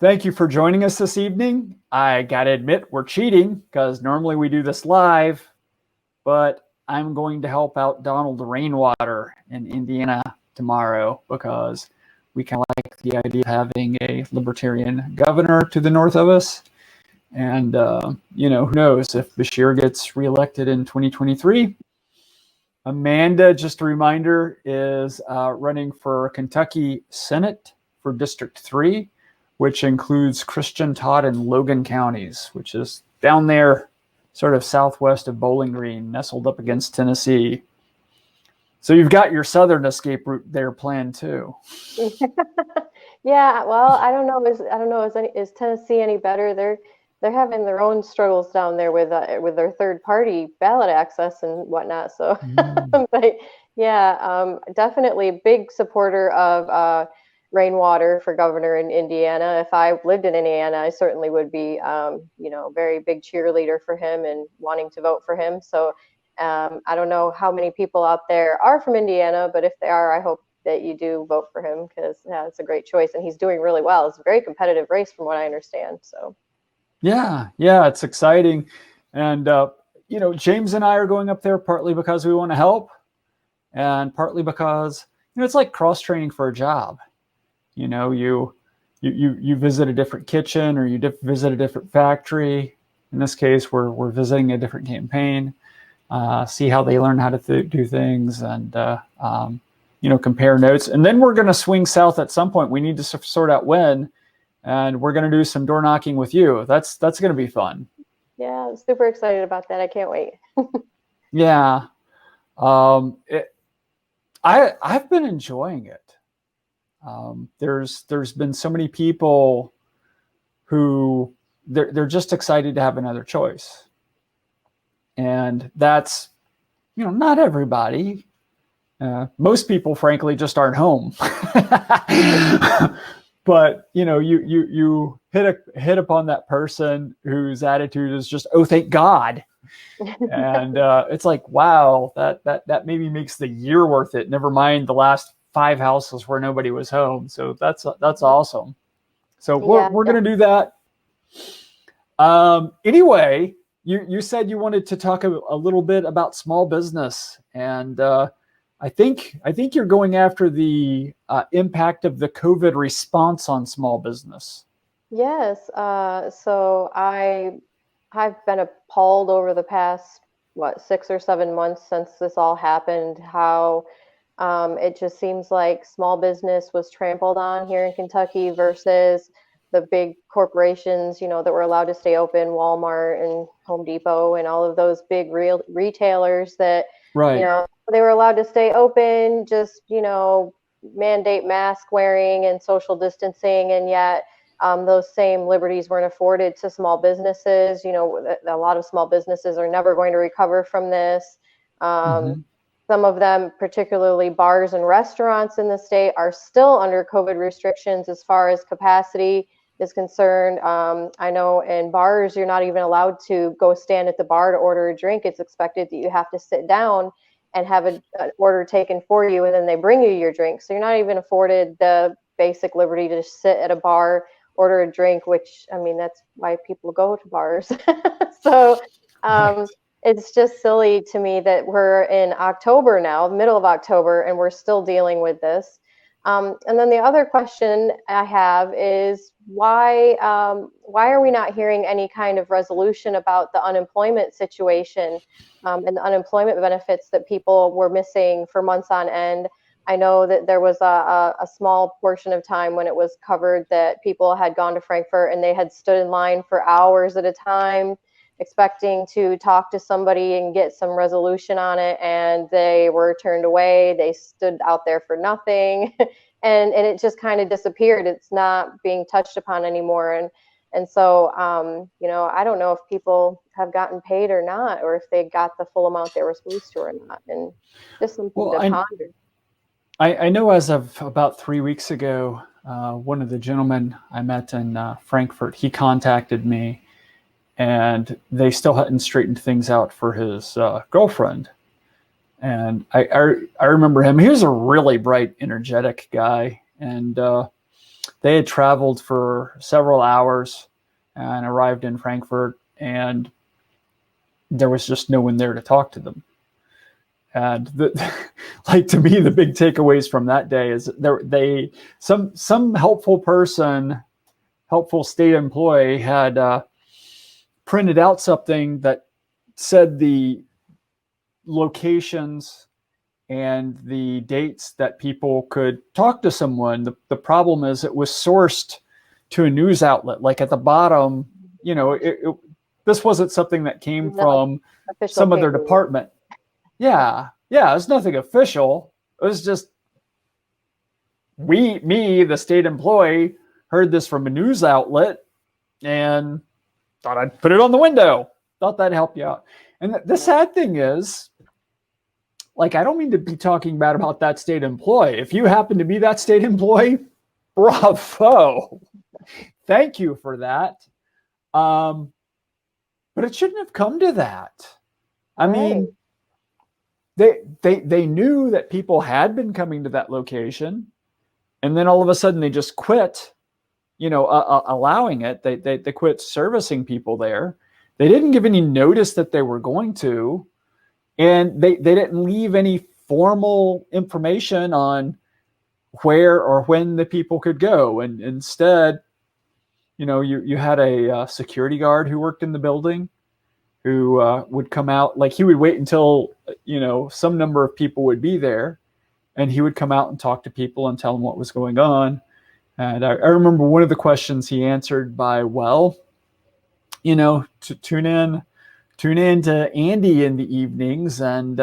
Thank you for joining us this evening. I got to admit, we're cheating because normally we do this live, but I'm going to help out Donald Rainwater in Indiana tomorrow because we kind of like the idea of having a libertarian governor to the north of us. And, who knows if Bashir gets reelected in 2023. Amanda, just a reminder, is running for Kentucky Senate for District 3, which includes Christian, Todd, and Logan counties, which is down there sort of southwest of Bowling Green, nestled up against Tennessee. So you've got your southern escape route there planned too. Yeah, well, I don't know. Is Tennessee any better? They're having their own struggles down there with their third party ballot access and whatnot. So, but yeah, definitely big supporter of Rainwater for governor in Indiana. If I lived in Indiana, I certainly would be, very big cheerleader for him and wanting to vote for him. So, I don't know how many people out there are from Indiana, but if they are, I hope that you do vote for him because it's a great choice and he's doing really well. It's a very competitive race from what I understand. So. Yeah, it's exciting. And, James and I are going up there partly because we want to help and partly because, it's like cross-training for a job. You visit a different kitchen or you visit a different factory. In this case, we're visiting a different campaign, see how they learn how to do things and, compare notes. And then we're going to swing south at some point. We need to sort out when. And we're going to do some door knocking with you. That's going to be fun. Yeah, I'm super excited about that. I can't wait. Yeah. I've been enjoying it. There's been so many people who they're just excited to have another choice. And that's, not everybody. Most people, frankly, just aren't home. But you hit upon that person whose attitude is just, oh, thank God, and it's like, wow, that maybe makes the year worth it. Never mind the last 5 houses where nobody was home. So that's awesome. So we're gonna do that. Anyway, you said you wanted to talk a little bit about small business and. I think you're going after the impact of the COVID response on small business. Yes. So I've been appalled over the past 6 or 7 months since this all happened. How it just seems like small business was trampled on here in Kentucky versus the big corporations, that were allowed to stay open, Walmart and Home Depot and all of those big real retailers that, right. They were allowed to stay open, just, mandate mask wearing and social distancing. And yet those same liberties weren't afforded to small businesses. A lot of small businesses are never going to recover from this. Some of them, particularly bars and restaurants in the state, are still under COVID restrictions as far as capacity is concerned. I know in bars, you're not even allowed to go stand at the bar to order a drink. It's expected that you have to sit down and have an order taken for you, and then they bring you your drink. So you're not even afforded the basic liberty to sit at a bar, order a drink, which, that's why people go to bars. So it's just silly to me that we're in October now, middle of October, and we're still dealing with this. And then the other question I have is why are we not hearing any kind of resolution about the unemployment situation and the unemployment benefits that people were missing for months on end? I know that there was a small portion of time when it was covered that people had gone to Frankfurt and they had stood in line for hours at a time expecting to talk to somebody and get some resolution on it, and they were turned away. They stood out there for nothing, and it just kind of disappeared. It's not being touched upon anymore, and so I don't know if people have gotten paid or not, or if they got the full amount they were supposed to or not, and just something to ponder. I know as of about 3 weeks ago, one of the gentlemen I met in Frankfurt, he contacted me. And they still hadn't straightened things out for his girlfriend. And I remember him. He was a really bright, energetic guy. And they had traveled for several hours and arrived in Frankfurt, and there was just no one there to talk to them. And like, to me, the big takeaways from that day is some helpful person, helpful state employee had printed out something that said the locations and the dates that people could talk to someone. The problem is it was sourced to a news outlet. Like at the bottom, this wasn't something that came from some other department. Yeah, it was nothing official. It was just the state employee, heard this from a news outlet and thought I'd put it on the window. Thought that'd help you out. And the sad thing is, like, I don't mean to be talking bad about that state employee. If you happen to be that state employee, bravo. Thank you for that. But it shouldn't have come to that. I mean, they knew that people had been coming to that location, and then all of a sudden they just quit, allowing it. They quit servicing people there. They didn't give any notice that they were going to, and they didn't leave any formal information on where or when the people could go. And instead, you had a security guard who worked in the building who would come out. Like, he would wait until, some number of people would be there, and he would come out and talk to people and tell them what was going on. And I remember one of the questions he answered by, well, to tune in to Andy in the evenings, and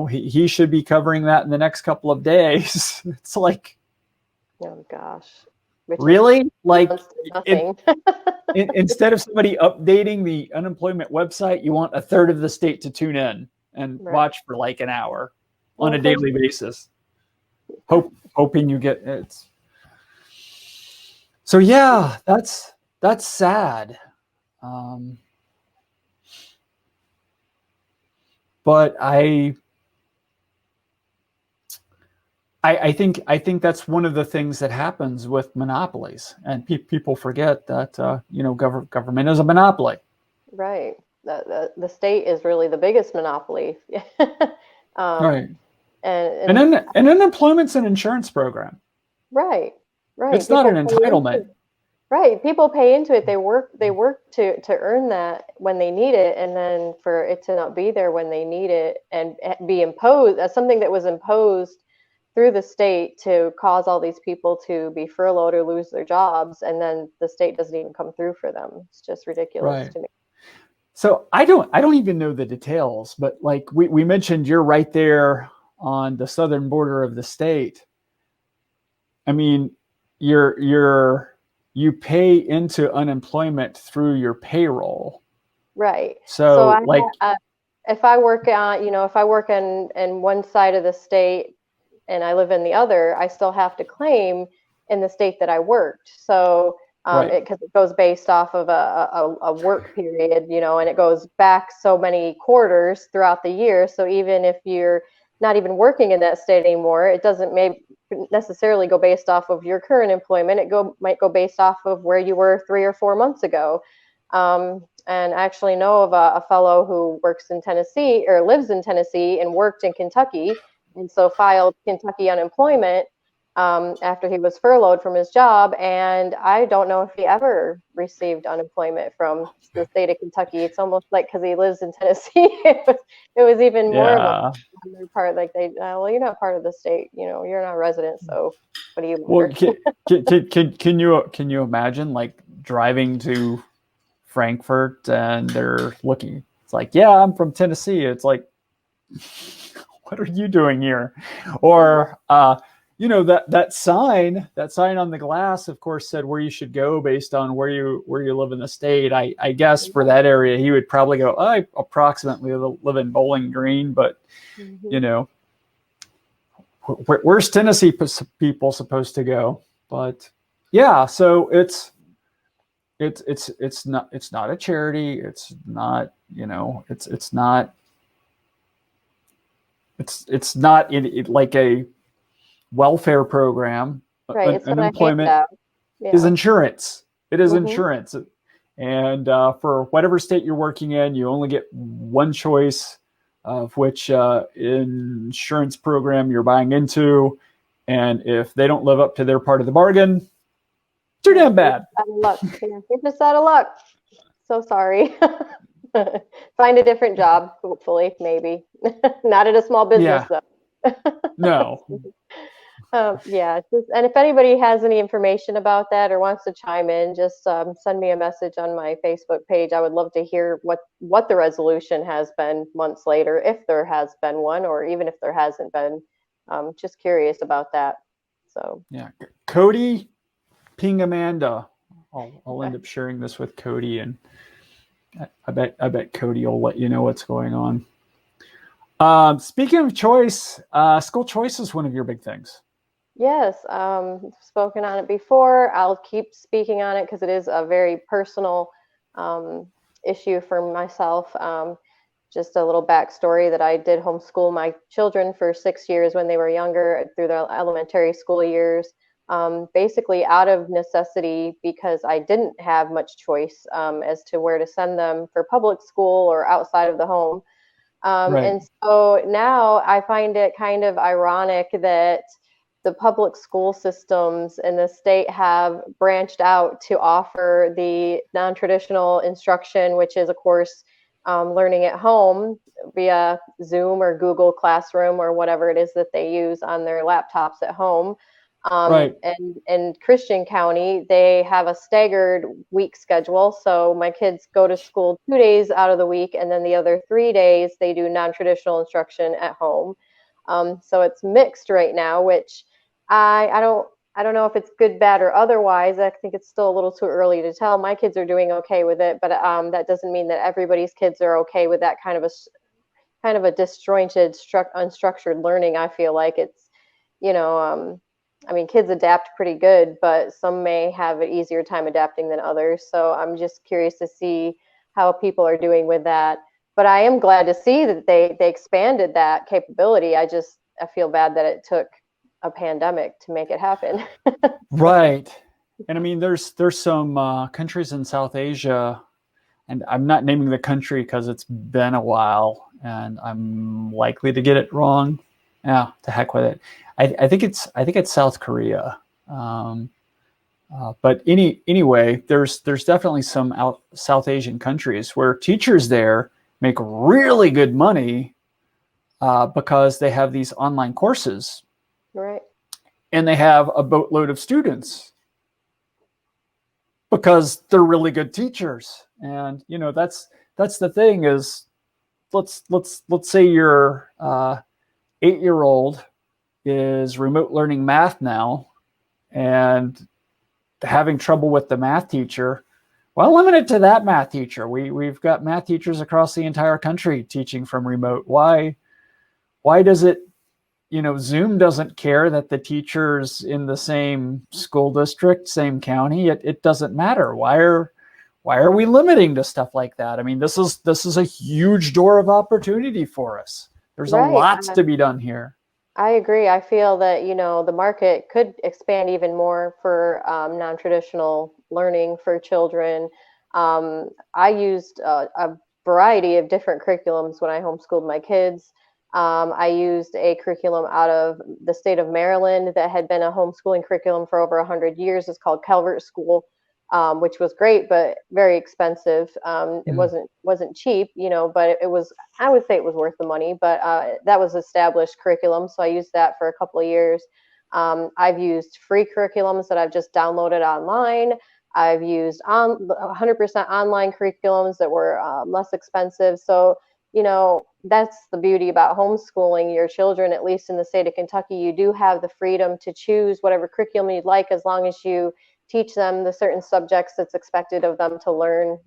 he should be covering that in the next couple of days. It's like, oh gosh, really? Like, instead of somebody updating the unemployment website, you want a third of the state to tune in and watch for like an hour on a daily basis, hoping you get it. So yeah, that's sad. But I think that's one of the things that happens with monopolies, and people forget that government is a monopoly. Right. The state is really the biggest monopoly. Right. And unemployment's an insurance program. Right. It's not an entitlement. Right. People pay into it. They work to earn that when they need it, and then for it to not be there when they need it and be imposed as something that was imposed through the state to cause all these people to be furloughed or lose their jobs, and then the state doesn't even come through for them. It's just ridiculous to me. So I don't even know the details, but like we mentioned, you're right there on the southern border of the state. I mean, you pay into unemployment through your payroll. Right. So if I work in one side of the state and I live in the other, I still have to claim in the state that I worked. So because it goes based off of a work period, and it goes back so many quarters throughout the year. So even if you're not even working in that state anymore, it doesn't necessarily go based off of your current employment. It might go based off of where you were 3 or 4 months ago. And I actually know of a fellow who works in Tennessee, or lives in Tennessee, and worked in Kentucky, and so filed Kentucky unemployment after he was furloughed from his job. And I don't know if he ever received unemployment from the state of Kentucky. It's almost like, because he lives in Tennessee, it was even more of a part. Like, well, you're not part of the state. You're not a resident. So what do you? Well, can you imagine, like, driving to Frankfurt and they're looking? It's like, yeah, I'm from Tennessee. It's like, what are you doing here? Or that sign on the glass, of course, said where you should go based on where you live in the state. I guess for that area, he would probably go, I approximately live in Bowling Green, but where's Tennessee people supposed to go? But yeah, so it's not a charity. It's not, it's not like a welfare program. Right. It's unemployment. is Yeah. insurance. It is Mm-hmm. insurance. And for whatever state you're working in, you only get one choice of which insurance program you're buying into. And if they don't live up to their part of the bargain, too Yeah, damn you're bad. just out of luck. Yeah, you're just out of luck. So sorry. Find a different job, hopefully, maybe. Not at a small business, Yeah, though. no. Yeah, and if anybody has any information about that or wants to chime in, just send me a message on my Facebook page. I would love to hear what the resolution has been months later, if there has been one, or even if there hasn't been. Just curious about that. So, Yeah. Cody, ping Amanda. I'll okay. end up sharing this with Cody, and I bet Cody will let you know what's going on. Speaking of choice, school choice is one of your big things. Yes, spoken on it before. I'll keep speaking on it because it is a very personal um, issue for myself. Just a little backstory that I did homeschool my children for 6 years when they were younger through their elementary school years, basically out of necessity because I didn't have much choice as to where to send them for public school or outside of the home. Right. And so now I find it kind of ironic that the public school systems in the state have branched out to offer the non traditional instruction, which is, of course, learning at home via Zoom or Google Classroom or whatever it is that they use on their laptops at home. Right. And in Christian County, they have a staggered week schedule. So my kids go to school 2 days out of the week, and then the other 3 days they do non-traditional instruction at home. So it's mixed right now, which I don't know if it's good, bad, or otherwise. I think it's still a little too early to tell. My kids are doing okay with it, but that doesn't mean that everybody's kids are okay with that kind of a disjointed, unstructured learning. I feel like it's, you know, I mean, kids adapt pretty good, but some may have an easier time adapting than others. So I'm just curious to see how people are doing with that. But I am glad to see that they expanded that capability. I feel bad that it took a pandemic to make it happen. So, Right. And I mean, there's some countries in South Asia, and I'm not naming the country because it's been a while, and I'm likely to get it wrong. Yeah, to heck with it. I think it's South Korea. Um, but anyway, there's definitely some South Asian countries where teachers there make really good money because they have these online courses right. and they have a boatload of students because they're really good teachers. And that's the thing is let's say your 8-year old is remote learning math now and having trouble with the math teacher. Well, limit it to that math teacher. We've got math teachers across the entire country teaching from remote. Why does it, Zoom doesn't care that the teacher's in the same school district, same county? It doesn't matter. Why are we limiting to stuff like that? I mean, this is a huge door of opportunity for us. There's a Right. lot to be done here. I agree. I feel that, the market could expand even more for non-traditional learning for children. I used a variety of different curriculums when I homeschooled my kids. I used a curriculum out of the state of Maryland that had been a homeschooling curriculum for over 100 years. It's called Calvert School, which was great, but very expensive. It Mm. wasn't cheap, but it was. I would say it was worth the money. But that was established curriculum, so I used that for a couple of years. I've used free curriculums that I've just downloaded online. I've used 100% online curriculums that were less expensive. So that's the beauty about homeschooling your children. At least in the state of Kentucky, you do have the freedom to choose whatever curriculum you'd like, as long as you teach them the certain subjects that's expected of them to learn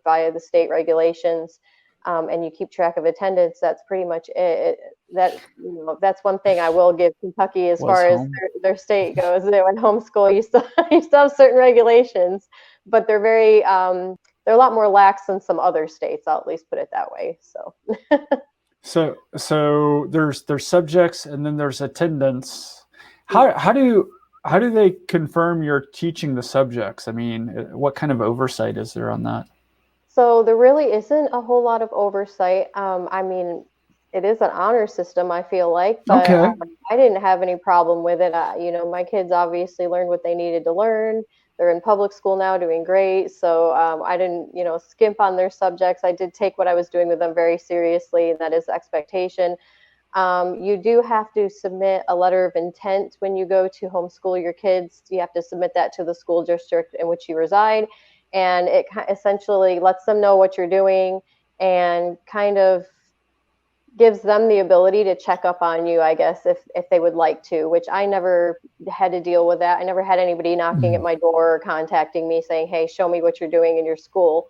via the state regulations, and you keep track of attendance. That's pretty much it. That's one thing I will give Kentucky as Was far as home. their state goes. That when homeschool, you still have certain regulations, but they're a lot more lax than some other states. I'll at least put it that way. So So there's subjects and then there's attendance. mm. How do How do they confirm you're teaching the subjects? I mean, what kind of oversight is there on that? So there really isn't a whole lot of oversight. I mean, it is an honor system, I feel like, but Okay. I didn't have any problem with it. My kids obviously learned what they needed to learn. They're in public school now, doing great. So I didn't, skimp on their subjects. I did take what I was doing with them very seriously, and that is expectation. You do have to submit a letter of intent when you go to homeschool your kids. You have to submit that to the school district in which you reside, and it essentially lets them know what you're doing and kind of gives them the ability to check up on you, I guess, if they would like to, which I never had to deal with that. I never had anybody knocking at Mhm. my door or contacting me saying, "Hey, show me what you're doing in your school."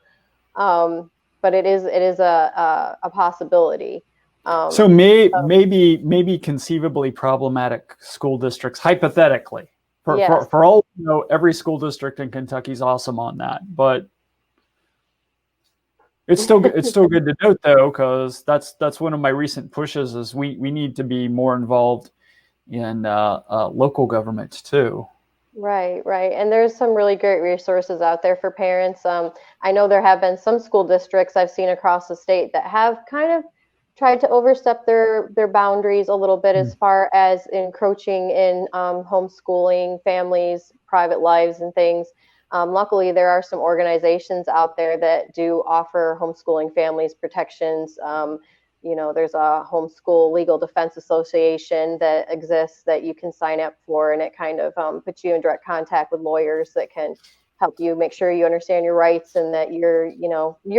Um, but it is a possibility. So Um, so maybe conceivably problematic school districts, hypothetically. yes. For all you know, every school district in Kentucky is awesome on that. But it's still good to note though, because that's one of my recent pushes is we need to be more involved in local government too. Right, right. And there's some really great resources out there for parents. I know there have been some school districts I've seen across the state that have kind of tried to overstep their boundaries a little bit as far as encroaching in homeschooling families, private lives, and things. Luckily, there are some organizations out there that do offer homeschooling families protections. There's a homeschool legal defense association that exists that you can sign up for, and it kind of puts you in direct contact with lawyers that can help you make sure you understand your rights and that you're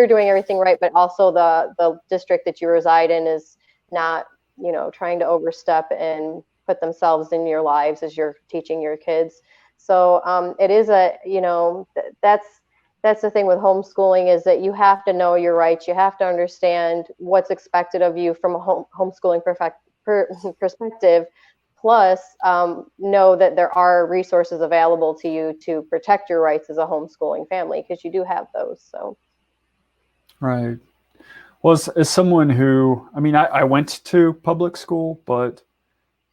doing everything right, but also the district that you reside in is not trying to overstep and put themselves in your lives as you're teaching your kids. So it is that's the thing with homeschooling is that you have to know your rights. You have to understand what's expected of you from a homeschooling perspective. Plus, know that there are resources available to you to protect your rights as a homeschooling family because you do have those. So, Right. Well, as someone who, I mean, I went to public school, but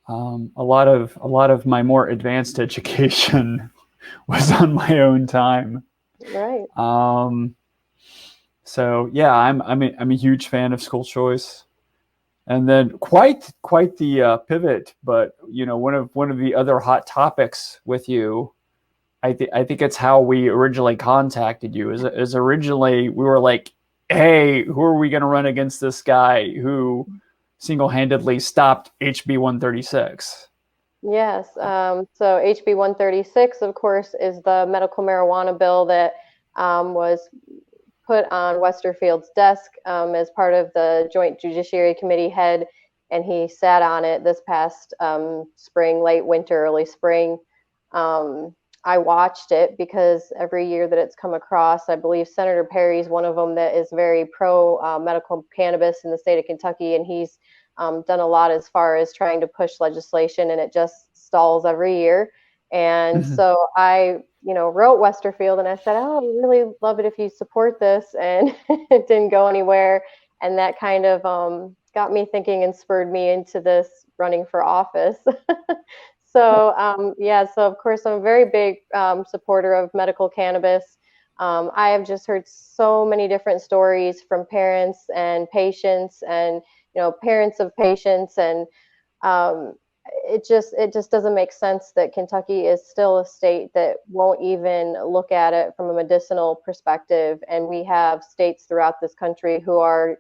a lot of my more advanced education was on my own time. right. Um, so yeah, I'm a huge fan of school choice, and then quite the pivot. But one of the other hot topics with you, I think it's how we originally contacted you. Is originally we were like, hey, who are we going to run against this guy who single handedly stopped HB 136? Yes. So HB 136, of course, is the medical marijuana bill that was put on Westerfield's desk as part of the Joint Judiciary Committee head, and he sat on it this past spring, late winter, early spring. I watched it because every year that it's come across, I believe Senator Perry's one of them that is very pro medical cannabis in the state of Kentucky, and he's done a lot as far as trying to push legislation, and it just stalls every year. And so I, wrote Westerfield and I said, "Oh, I really love it if you support this." And it didn't go anywhere. And that kind of got me thinking and spurred me into this running for office. So, yeah, so of course, I'm a very big supporter of medical cannabis. I have just heard so many different stories from parents and patients and, parents of patients and um, it just doesn't make sense that Kentucky is still a state that won't even look at it from a medicinal perspective, and we have states throughout this country who are,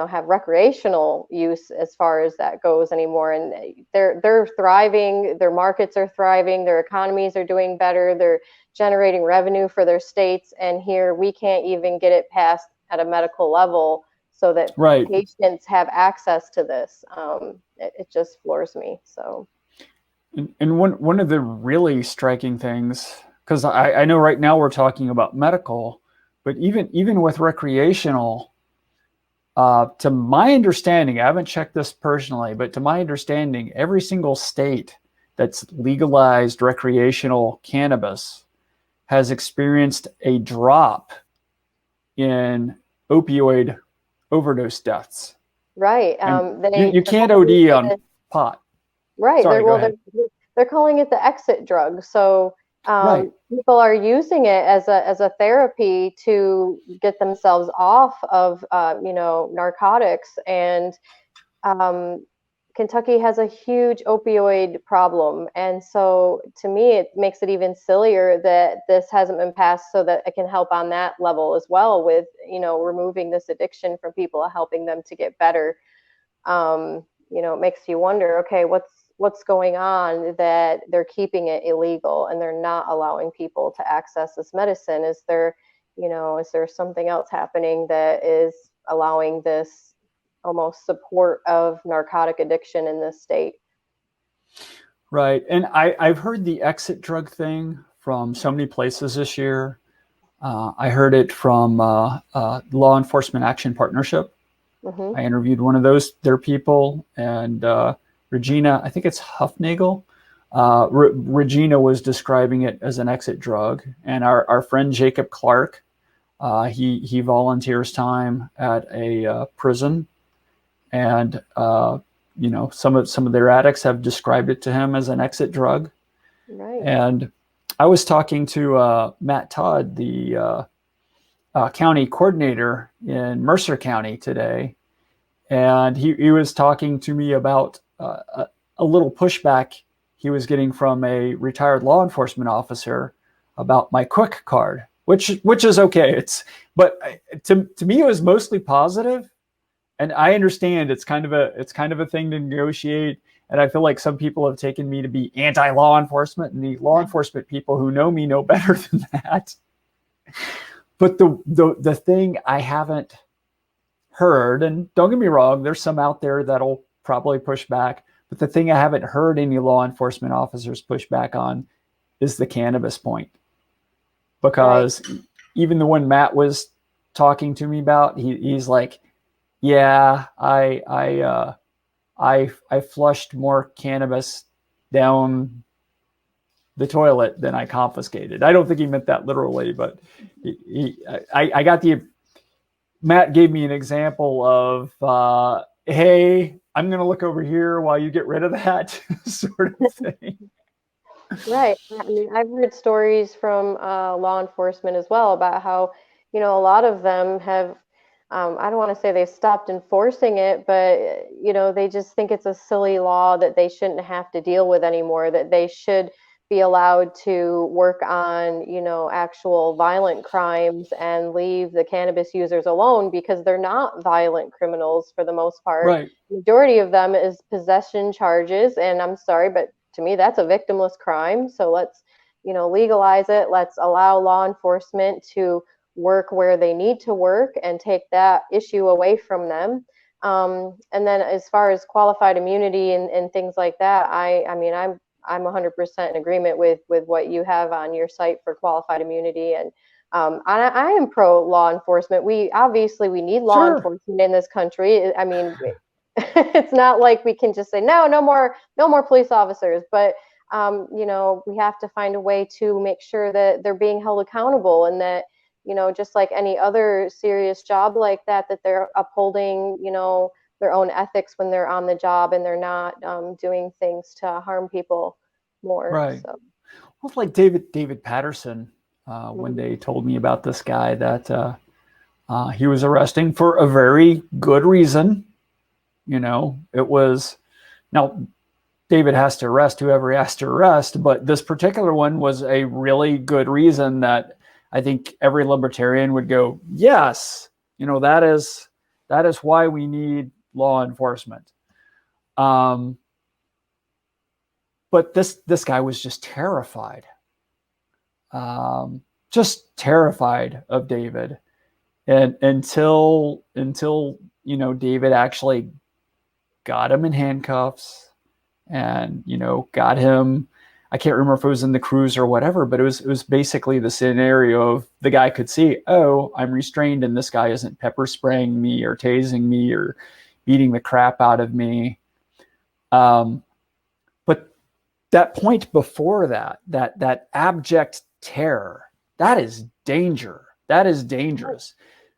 have recreational use as far as that goes anymore, and they're thriving. Their markets are thriving. Their economies are doing better. They're generating revenue for their states, and here we can't even get it passed at a medical level so that Right. patients have access to this. It just floors me. So, And one of the really striking things, because I know right now we're talking about medical, but even with recreational, to my understanding, I haven't checked this personally, but to my understanding, every single state that's legalized recreational cannabis has experienced a drop in opioid overdose deaths. right. And They you the can't companies OD say on that pot. right. Sorry, go Well, ahead. they're calling it the exit drug. So Right. people are using it as a therapy to get themselves off of narcotics. And um, Kentucky has a huge opioid problem. And so to me, it makes it even sillier that this hasn't been passed so that it can help on that level as well with, removing this addiction from people, helping them to get better. It makes you wonder, okay, what's going on that they're keeping it illegal and they're not allowing people to access this medicine? Is there something else happening that is allowing this almost support of narcotic addiction in this state? Right. And I've heard the exit drug thing from so many places this year. I heard it from Law Enforcement Action Partnership. Mm-hmm. I interviewed one of their people, and Regina, I think it's Huffnagel. Regina was describing it as an exit drug, and our friend Jacob Clark, he volunteers time at a prison, and some of their addicts have described it to him as an exit drug. Right. And I was talking to Matt Todd, the county coordinator in Mercer County today, and he was talking to me about a little pushback he was getting from a retired law enforcement officer about my Quick card, which is okay. But to me it was mostly positive, and I understand it's kind of a thing to negotiate. And I feel like some people have taken me to be anti-law enforcement, and the law enforcement people who know me know better than that. But the thing I haven't heard, and don't get me wrong, there's some out there that'll probably push back, but the thing I haven't heard any law enforcement officers push back on is the cannabis point. Because right. Even the one Matt was talking to me about, he's like, yeah, I flushed more cannabis down the toilet than I confiscated. I don't think he meant that literally, but I got Matt gave me an example of, hey, I'm going to look over here while you get rid of that sort of thing. Right. I mean, I've heard stories from law enforcement as well about how, a lot of them have, I don't want to say they've stopped enforcing it, but, they just think it's a silly law that they shouldn't have to deal with anymore, that they should be allowed to work on, actual violent crimes and leave the cannabis users alone because they're not violent criminals for the most part. Right. The majority of them is possession charges. And I'm sorry, but to me, that's a victimless crime. So let's, legalize it. Let's allow law enforcement to work where they need to work and take that issue away from them. And then as far as qualified immunity and things like that, I'm 100% in agreement with what you have on your site for qualified immunity. And I am pro law enforcement. We need law Sure. enforcement in this country. I mean, it's not like we can just say no more police officers, but we have to find a way to make sure that they're being held accountable, and that just like any other serious job like that they're upholding their own ethics when they're on the job, and they're not doing things to harm people more. Right. So. Well, like David Patterson one day told me about this guy that he was arresting for a very good reason. It was, now David has to arrest whoever he has to arrest, but this particular one was a really good reason that I think every libertarian would go, yes, that is why we need law enforcement. But this guy was just terrified, of David, and until David actually got him in handcuffs, and got him. I can't remember if it was in the cruise or whatever, but it was basically the scenario of the guy could see, oh, I'm restrained, and this guy isn't pepper spraying me or tasing me or beating the crap out of me. But that point before that abject terror, that is danger. That is dangerous.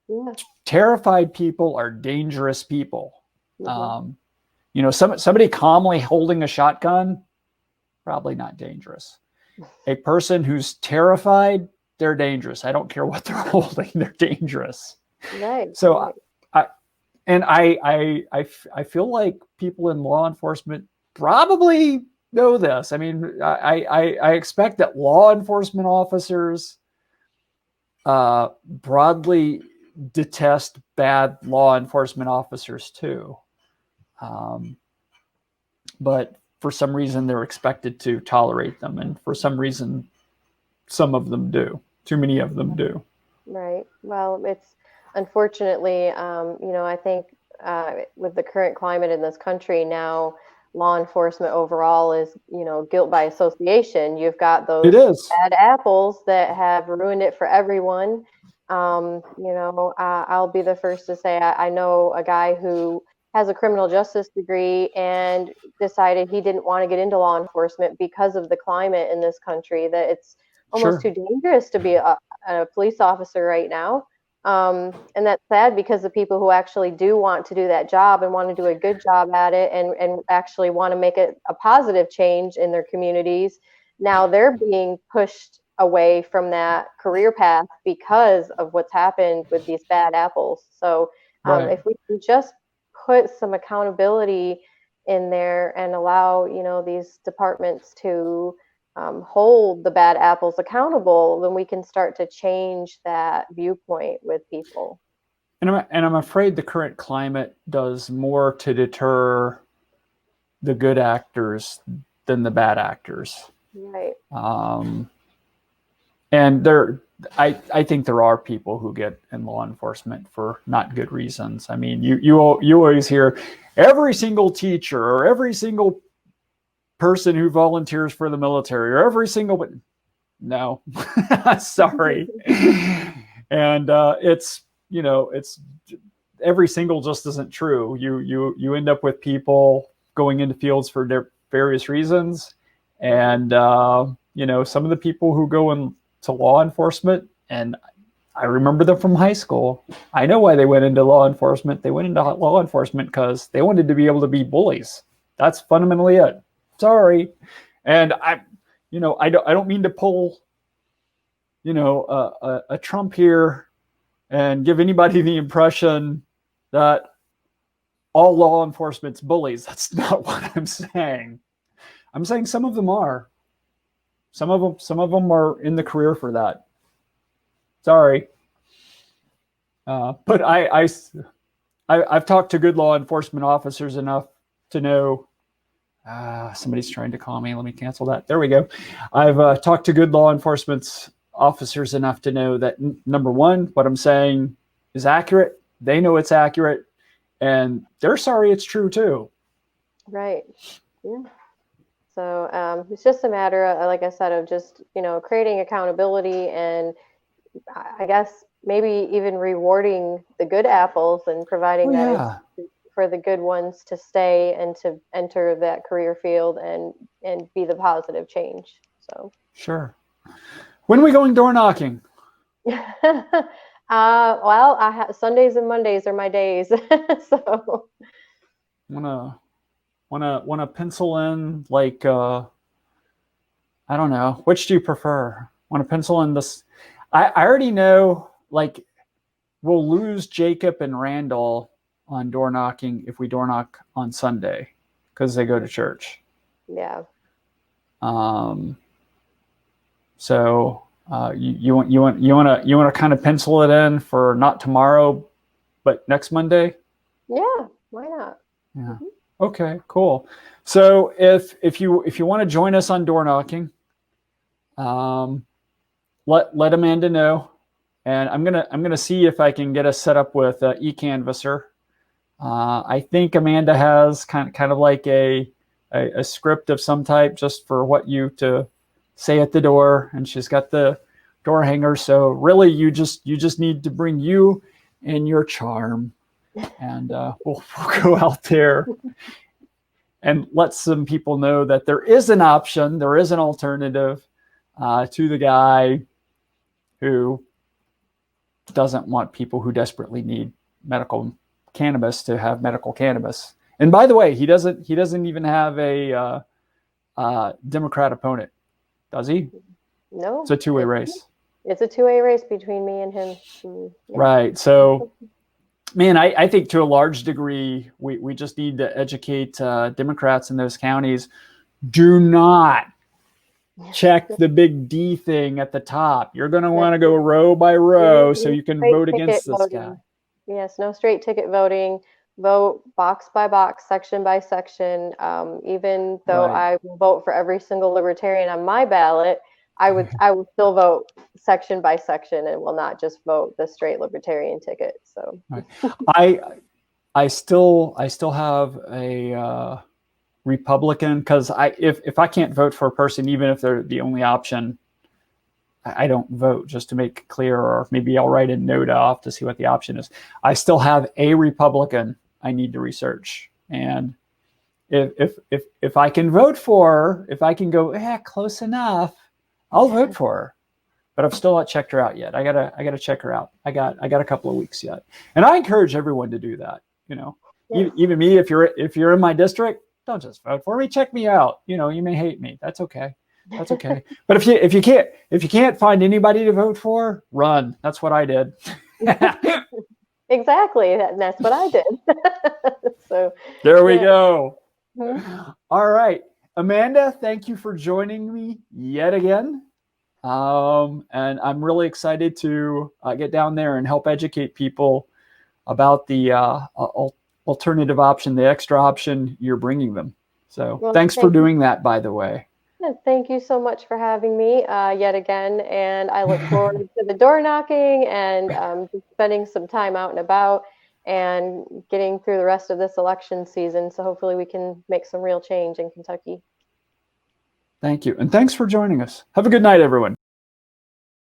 Yeah. Terrified people are dangerous people. Mm-hmm. Somebody calmly holding a shotgun, probably not dangerous. A person who's terrified, they're dangerous. I don't care what they're holding, they're dangerous. Right. So right. I feel like people in law enforcement probably know this. I mean, I expect that law enforcement officers broadly detest bad law enforcement officers too. But for some reason, they're expected to tolerate them. And for some reason, some of them do. Too many of them do. Right. Well, it's unfortunately, I think with the current climate in this country now, law enforcement overall is, guilt by association. You've got It those is. bad apples that have ruined it for everyone. I'll be the first to say I know a guy who has a criminal justice degree and decided he didn't want to get into law enforcement because of the climate in this country, that it's almost Sure. too dangerous to be a police officer right now. And that's sad because the people who actually do want to do that job and want to do a good job at it and actually want to make it a positive change in their communities, now they're being pushed away from that career path because of what's happened with these bad apples. So Right. if we can just put some accountability in there and allow, these departments to hold the bad apples accountable, then we can start to change that viewpoint with people. And I'm afraid the current climate does more to deter the good actors than the bad actors. Right. And I think there are people who get in law enforcement for not good reasons. I mean, you always hear every single teacher or every single person who volunteers for the military or every single, no, sorry. And it's every single just isn't true. You end up with people going into fields for their various reasons. And, some of the people who go into law enforcement, and I remember them from high school. I know why they went into law enforcement. They went into law enforcement because they wanted to be able to be bullies. That's fundamentally it. Sorry. And I don't mean to pull, a Trump here and give anybody the impression that all law enforcement's bullies. That's not what I'm saying. I'm saying some of them are. Some of them are in the career for that. Sorry. But I've talked to good law enforcement officers enough to know. Somebody's trying to call me. Let me cancel that. There we go. I've talked to good law enforcement officers enough to know that, number one, what I'm saying is accurate. They know it's accurate, and they're sorry it's true too. Right. Yeah. So it's just a matter of, like I said, of just, creating accountability and I guess maybe even rewarding the good apples and providing for the good ones to stay and to enter that career field and be the positive change. So sure. When are we going door knocking? Well, Sundays and Mondays are my days. So wanna pencil in like I don't know, which do you prefer? Want to pencil in this? I already know, like, we'll lose Jacob and Randall on door knocking if we door knock on Sunday because they go to church. Yeah. So you want to kind of pencil it in for not tomorrow, but next Monday? Yeah. Why not? Yeah. Mm-hmm. Okay. Cool. So if you want to join us on door knocking, let Amanda know, and I'm gonna see if I can get us set up with eCanvasser. I think Amanda has kind of like a script of some type just for what you to say at the door, and she's got the door hanger. So really, you just need to bring you and your charm, and we'll go out there and let some people know that there is an option, there is an alternative to the guy who doesn't want people who desperately need medical cannabis to have medical cannabis. And by the way, he doesn't even have a Democrat opponent. Does he? No. It's a two-way race. It's a two-way race between me and him. Yeah. Right. So, man, I think to a large degree, we just need to educate Democrats in those counties. Do not check the big D thing at the top. You're going to want to go row by row so you can vote against this guy. Yes, no straight ticket voting. Vote box by box, section by section. Even though I will vote for every single libertarian on my ballot, I would still vote section by section and will not just vote the straight libertarian ticket. So I still have a Republican, because if I can't vote for a person, even if they're the only option, I don't vote, just to make it clear, or maybe I'll write a note off to see what the option is. I still have a Republican I need to research. And if I can vote for her, if I can go, close enough, I'll vote for her. But I've still not checked her out yet. I gotta check her out. I got a couple of weeks yet. And I encourage everyone to do that. Even me, if you're in my district, don't just vote for me. Check me out. You may hate me. That's okay. That's okay. But if you can't find anybody to vote for, run. That's what I did. Exactly. That's what I did. So there we go. Mm-hmm. All right. Amanda, thank you for joining me yet again. And I'm really excited to get down there and help educate people about the alternative option, the extra option you're bringing them. So thanks for doing that, by the way. Thank you so much for having me yet again. And I look forward to the door knocking and just spending some time out and about and getting through the rest of this election season. So hopefully we can make some real change in Kentucky. Thank you. And thanks for joining us. Have a good night, everyone.